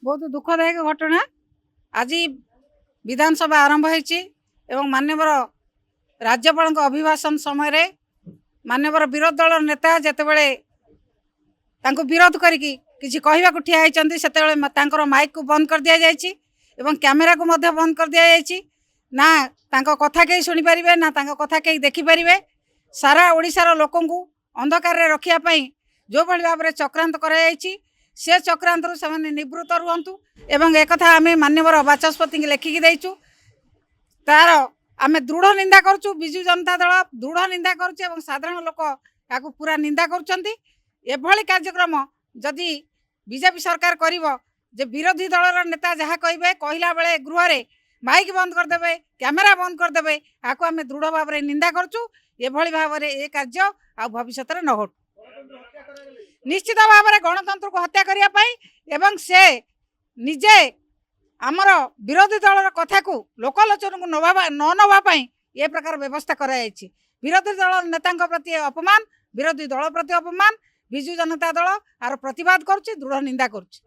बहुत दुखदायक घटना। आज विधानसभा आरंभ होती माननीय राज्यपाल अभिभाषण समय माननीय विरोध दल नेता जितेबले विरोध करके किसी कहवाक ठिया होती से माइक को बंद कर दि जाए कैमेरा को बंद कर दि जाए ना कथा कहीं शुणी पारे ना कथा कहीं देखिपारे। सारा ओडिशार लोक अंधकार रखापी जो भाव में चक्रांत कर से चक्रांत से निवृत्त रुहतु एवं एक आम माननीय बाचस्पति लेखिकी देचु तार आम दृढ़ निंदा करुँ। विजु जनता दल दृढ़ निंदा करुँ साधारण लोक या पूरा निंदा करी कार्यक्रम जदि बीजेपी सरकार कर विरोधी दलर नेता जहाँ कहे कहला बेले गृह रे माइक बंद करदे कैमेरा बंद करदे या आम दृढ़ भाव में निंदा करुँ। एभली भाव में ये कार्य आ भविष्य में न घटू। निश्चित भाव में गणतंत्र को हत्या करने से निजे आमर विरोधी दलर कथा को लोकलोचन को न नवाई ये प्रकार व्यवस्था कराई। विरोधी दल नेता प्रति अपमान, विरोधी दल प्रति अपमान, विजु जनता दल आर प्रतिवाद करुच्ची, दृढ़ निंदा करुच्ची।